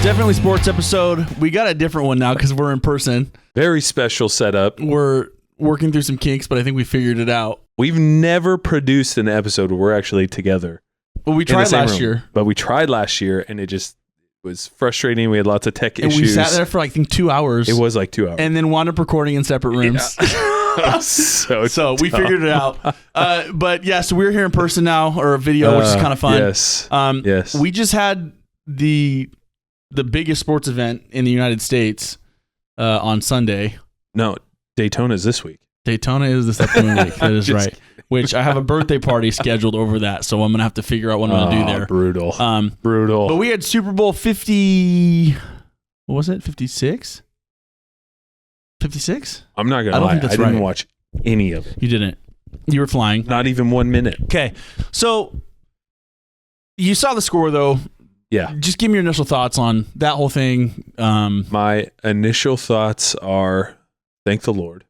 Definitely sports episode. We got a different one now because we're in person. Very special setup. We're working through some kinks, but I think we figured it out. We've never produced an episode where we're actually together. Well, we tried last year. But we tried last year, and it just was frustrating. We had lots of tech issues. And we sat there for like, I think 2 hours. It was like 2 hours. And then wound up recording in separate rooms. Yeah. so we figured it out. But yeah, so we're here in person now, or a video, which is kind of fun. Yes. Yes. We just had the biggest sports event in the United States on Sunday. No, Daytona is this week. Daytona is this upcoming week. That is right. Which I have a birthday party scheduled over that, so I'm going to have to figure out what I'm going to do there. Brutal. Brutal. But we had Super Bowl 50... What was it? 56? 56? I'm not going to lie. I didn't watch any of it. You didn't. You were flying. Not even 1 minute. Okay. So, you saw the score, though. Yeah. Just give me your initial thoughts on that whole thing. My initial thoughts are, thank the Lord.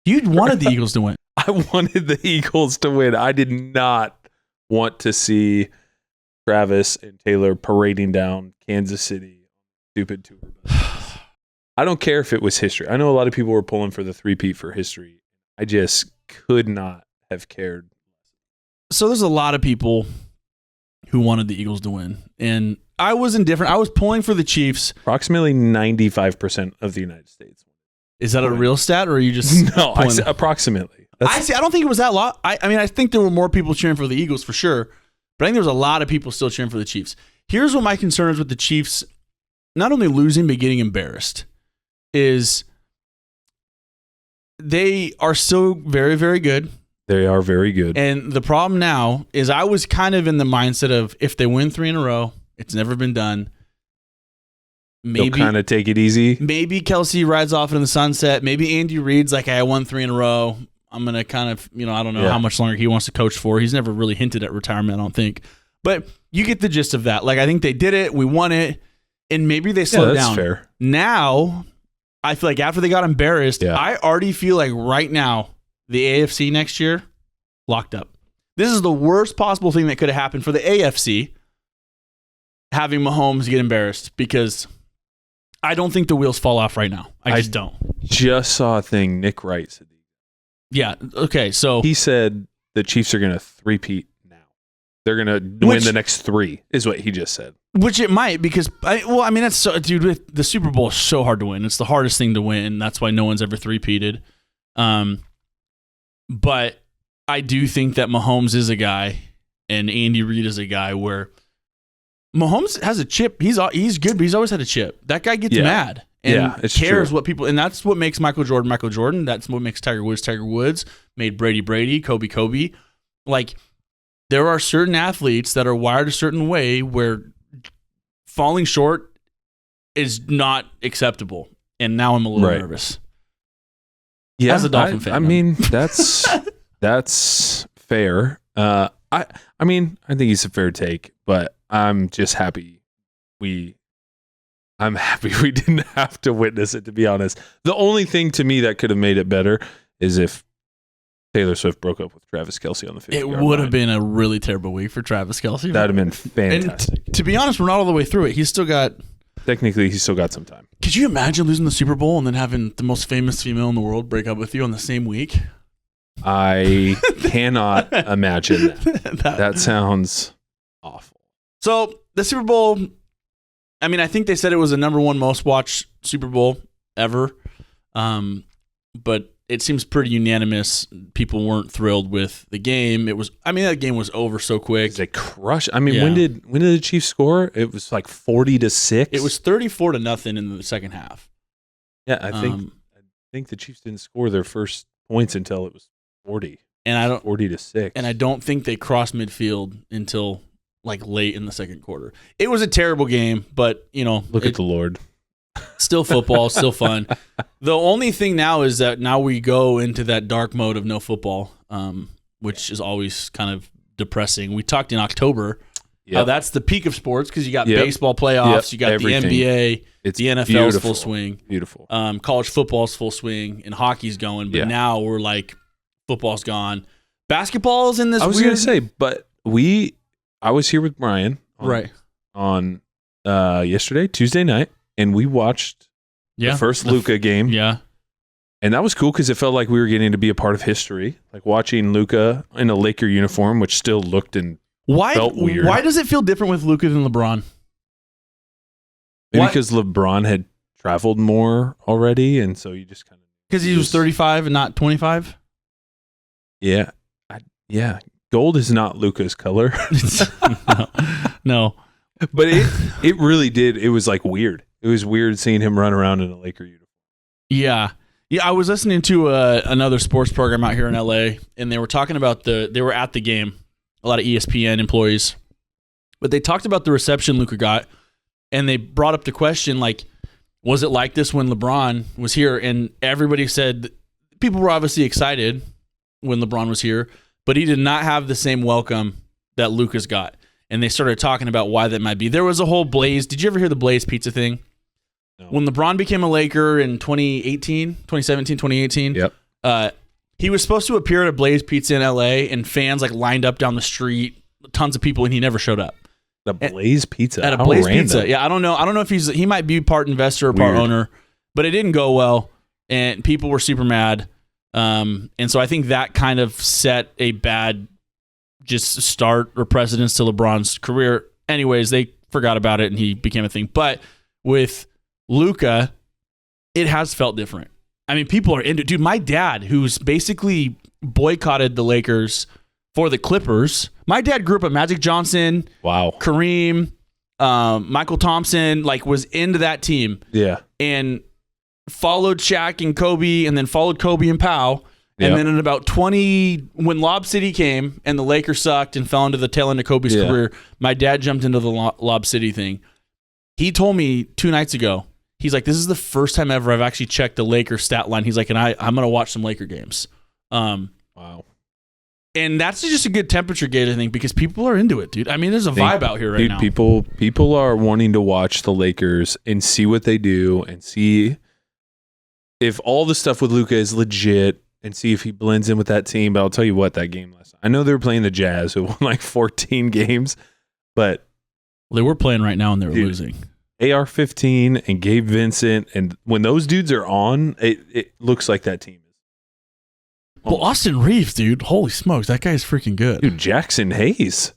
You wanted the Eagles to win. I wanted the Eagles to win. I did not want to see Travis and Taylor parading down Kansas City. Stupid tour bus. I don't care if it was history. I know a lot of people were pulling for the three-peat for history. I just could not have cared. So there's a lot of people who wanted the Eagles to win. And I was indifferent. I was pulling for the Chiefs. Approximately 95% of the United States. Is that a real stat, or are you just... No, approximately. I don't think it was that lot. I mean, I think there were more people cheering for the Eagles for sure, but I think there was a lot of people still cheering for the Chiefs. Here's what my concern is with the Chiefs, not only losing, but getting embarrassed, is they are still very, very good. They are very good. And the problem now is I was kind of in the mindset of if they win 3 in a row, it's never been done. Maybe they'll kind of take it easy. Maybe Kelsey rides off in the sunset. Maybe Andy Reid's like, I won 3 in a row. I'm going to kind of, I don't know how much longer he wants to coach for. He's never really hinted at retirement, I don't think. But you get the gist of that. Like, I think they did it. We won it. And maybe they slowed down. Fair. Now, I feel like after they got embarrassed, I already feel like right now, the AFC next year, locked up. This is the worst possible thing that could have happened for the AFC, having Mahomes get embarrassed, because I don't think the wheels fall off right now. I just don't. Just saw a thing Nick Wright said. Yeah. Okay. So he said the Chiefs are going to three-peat now. They're going to win the next 3, is what he just said. Which it might, because that's so, dude. The Super Bowl is so hard to win. It's the hardest thing to win. That's why no one's ever three-peated. But I do think that Mahomes is a guy, and Andy Reid is a guy where Mahomes has a chip. He's good, but he's always had a chip. That guy gets mad. And cares true. What people, and that's what makes Michael Jordan. That's what makes Tiger Woods, made Brady, Kobe. Like, there are certain athletes that are wired a certain way where falling short is not acceptable. And now I'm a little nervous. Yeah, as a Dolphin fan. I mean, that's fair. I mean, I think it's a fair take, but I'm just happy we didn't have to witness it, to be honest. The only thing to me that could have made it better is if Taylor Swift broke up with Travis Kelce on the 50-yard line. It would have been a really terrible week for Travis Kelce. That would have been fantastic. And to be honest, we're not all the way through it. He's still got some time. Could you imagine losing the Super Bowl and then having the most famous female in the world break up with you on the same week? I cannot imagine that. That sounds awful. So the Super Bowl, I mean, I think they said it was the number 1 most watched Super Bowl ever. But it seems pretty unanimous. People weren't thrilled with the game. That game was over so quick. They crushed. I mean, when did the Chiefs score? It was like 40-6. It was 34-0 in the second half. Yeah, I think the Chiefs didn't score their first points until it was 40. And 40-6. And I don't think they crossed midfield until like late in the second quarter. It was a terrible game, but look at the Lord. Still football, still fun. The only thing now is that now we go into that dark mode of no football, which is always kind of depressing. We talked in October how that's the peak of sports because you got baseball playoffs, you got everything. The NBA, it's the NFL's full swing. Beautiful. College football's full swing, and hockey's going, but now we're like, football's gone. Basketball's in this I was going to say, but I was here with Brian on yesterday, Tuesday night, and we watched the first Luka game. Yeah. And that was cool because it felt like we were getting to be a part of history, like watching Luka in a Laker uniform, which still looked and felt weird. Why does it feel different with Luka than LeBron? Maybe because LeBron had traveled more already, and so you just kind of... Because he was 35 and not 25? Yeah. Yeah. Gold is not Luka's color. No. But it really did. It was like weird. It was weird seeing him run around in a Laker uniform. Yeah. Yeah, I was listening to another sports program out here in LA, and they were talking about they were at the game, a lot of ESPN employees, but they talked about the reception Luka got, and they brought up the question, like, was it like this when LeBron was here? And everybody said people were obviously excited when LeBron was here, but he did not have the same welcome that Luka's got. And they started talking about why that might be. There was a whole Blaze. Did you ever hear the Blaze pizza thing? No. When LeBron became a Laker in 2017, 2018, he was supposed to appear at a Blaze Pizza in LA, and fans like lined up down the street, tons of people, and he never showed up. The Blaze Pizza. At a Blaze Pizza. Yeah, I don't know. I don't know if he might be part investor or part owner, but it didn't go well, and people were super mad. And so I think that kind of set a bad just start or precedence to LeBron's career. Anyways, they forgot about it, and he became a thing. But with Luka, it has felt different. I mean, people are into it. Dude, my dad, who's basically boycotted the Lakers for the Clippers. My dad grew up at Magic Johnson, Kareem, Michael Thompson, like was into that team. Yeah. And followed Shaq and Kobe, and then followed Kobe and Pau. And then in about 20, when Lob City came and the Lakers sucked and fell into the tail end of Kobe's career, my dad jumped into the Lob City thing. He told me 2 nights ago, he's like, this is the first time ever I've actually checked the Lakers stat line. He's like, and I'm going to watch some Laker games. Wow. And that's just a good temperature gauge, I think, because people are into it, dude. I mean, there's a vibe out here right now. People are wanting to watch the Lakers and see what they do and see if all the stuff with Luka is legit and see if he blends in with that team. But I'll tell you what, that game last night, I know they were playing the Jazz, who won like 14 games, but they were playing right now and they were losing. AR-15 and Gabe Vincent, and when those dudes are on, it looks like that team is. Well, Austin Reeves, dude, holy smokes, that guy's freaking good. Dude, Jackson Hayes,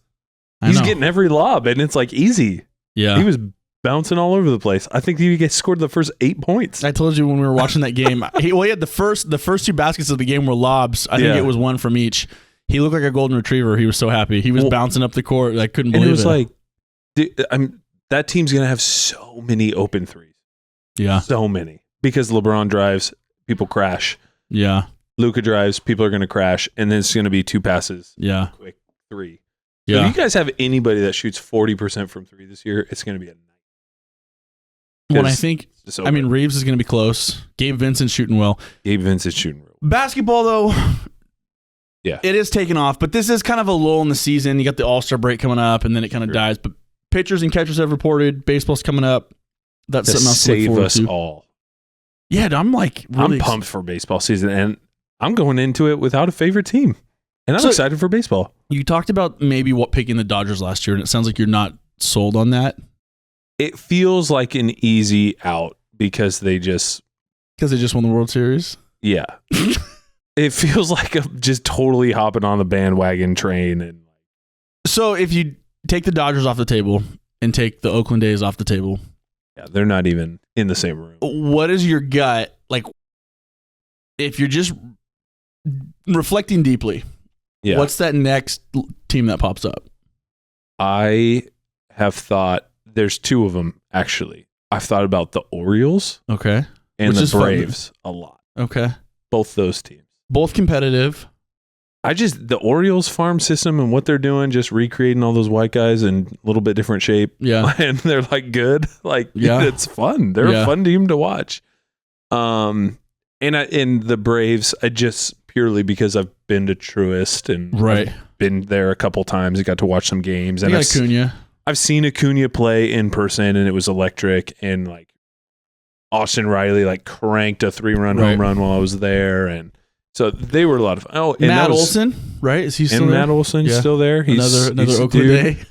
he's getting every lob, and it's like easy. Yeah, he was bouncing all over the place. I think he scored the first 8 points. I told you when we were watching that game. He had the first 2 baskets of the game were lobs. I think it was 1 from each. He looked like a golden retriever. He was so happy. He was bouncing up the court. I couldn't believe it. And it was like, dude, that team's going to have so many open threes. Yeah. So many. Because LeBron drives, people crash. Yeah. Luka drives, people are going to crash. And then it's going to be 2 passes. Yeah. Quick 3. Yeah. So if you guys have anybody that shoots 40% from 3 this year, it's going to be a night. Well, I think, Reeves is going to be close. Gabe Vincent's shooting well. Basketball, though, it is taking off, but this is kind of a lull in the season. You got the All-Star break coming up, and then it kind of dies. But pitchers and catchers have reported. Baseball's coming up. That's something else to look forward to. Save us all. Yeah, I'm like really pumped for baseball season, and I'm going into it without a favorite team, and I'm excited for baseball. You talked about maybe picking the Dodgers last year, and it sounds like you're not sold on that. It feels like an easy out because they just won the World Series. Yeah, it feels like just totally hopping on the bandwagon train. And so, if you take the Dodgers off the table and take the Oakland A's off the table, they're not even in the same room. What is your gut like? If you're just reflecting deeply, what's that next team that pops up? I have thought. There's 2 of them, actually. I've thought about the Orioles and the Braves a lot. Okay. Both those teams. Both competitive. The Orioles farm system and what they're doing, just recreating all those white guys in a little bit different shape. Yeah. And they're like good. Like, it's fun. They're a fun team to watch. And the Braves, I just purely because I've been to Truist and I've been there a couple times. I got to watch some games. And Acuna. I've seen Acuna play in person, and it was electric. And like Austin Riley, like cranked a 3-run home run while I was there, and so they were a lot of fun. Oh, and Matt Olson, right? Is he still there? Matt Olson still there? He's another Oakland Day.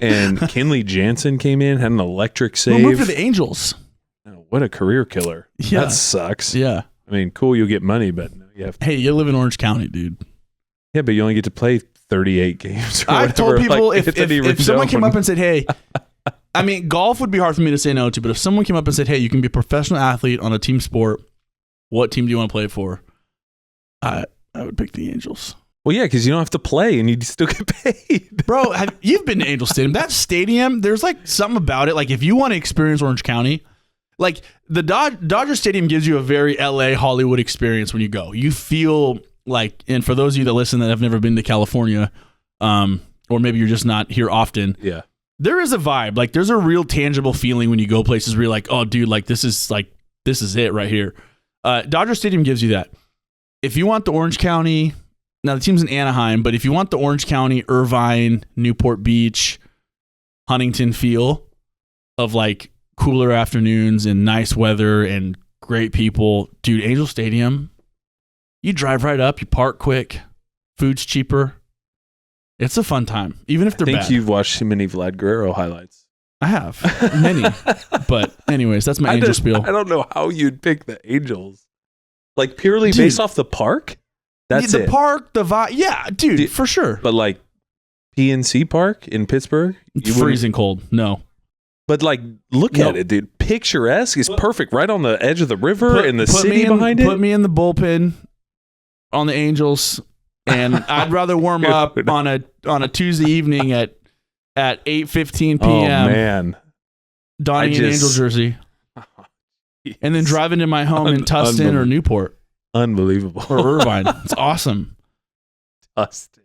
And Kenley Jansen came in, had an electric save. Well, moved to the Angels. Oh, what a career killer. Yeah. That sucks. Yeah. I mean, cool, you'll get money, but you have to. Hey, you live in Orange County, dude. Yeah, but you only get to play 38 games. Or I've told people like, if someone came up and said, hey, I mean, golf would be hard for me to say no to, but if someone came up and said, hey, you can be a professional athlete on a team sport, what team do you want to play for? I would pick the Angels. Well, yeah, because you don't have to play and you still get paid. Bro, you've been to Angel Stadium. That stadium, there's like something about it. Like if you want to experience Orange County, like the Dodger Stadium gives you a very LA Hollywood experience when you go. You feel like, and for those of you that listen that have never been to California, or maybe you're just not here often. Yeah. There is a vibe. Like there's a real tangible feeling when you go places where you're like, oh dude, like this is it right here. Dodger Stadium gives you that. If you want the Orange County, now the team's in Anaheim, but if you want the Orange County, Irvine, Newport Beach, Huntington feel of like cooler afternoons and nice weather and great people, dude, Angel Stadium, you drive right up, you park quick, food's cheaper. It's a fun time, even if they're bad. I think you've watched too many Vlad Guerrero highlights. I have, many. But anyways, that's my Angel spiel. I don't know how you'd pick the Angels. Like purely based off the park? That's the park, the vibe. Yeah, dude, for sure. But like PNC Park in Pittsburgh? It's freezing cold. No. But like, look at it, dude. Picturesque is perfect. Right on the edge of the river and the city behind it. Put me in the bullpen on the Angels, and I'd rather warm up on a Tuesday evening at 8:15 p.m. Oh, man. Donning an Angel jersey. And then driving to my home in Tustin or Newport. Unbelievable. Or Irvine. It's awesome. Tustin.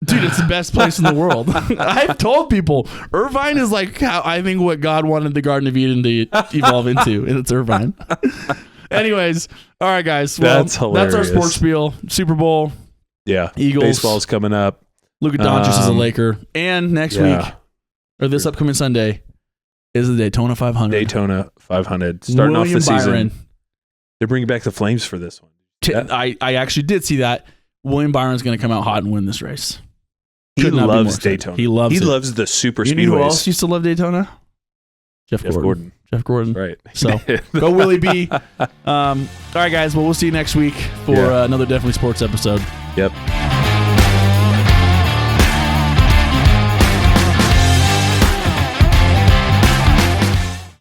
Dude, it's the best place in the world. I've told people, Irvine is like how I think what God wanted the Garden of Eden to evolve into, and it's Irvine. Anyways, all right, guys. Well, that's hilarious. That's our sports spiel. Super Bowl. Yeah. Eagles. Baseball's coming up. Luka Doncic is a Laker. And next week, or this upcoming Sunday, is the Daytona 500. Daytona 500. Starting off the season. They're bringing back the Flames for this one. I actually did see that. William Byron's going to come out hot and win this race. He loves Daytona. He loves the super speedways. You know who else used to love Daytona? Jeff Gordon. Jeff Gordon. Right. So go Willie B. All right, guys. Well, we'll see you next week for another Definitely Sports episode. Yep.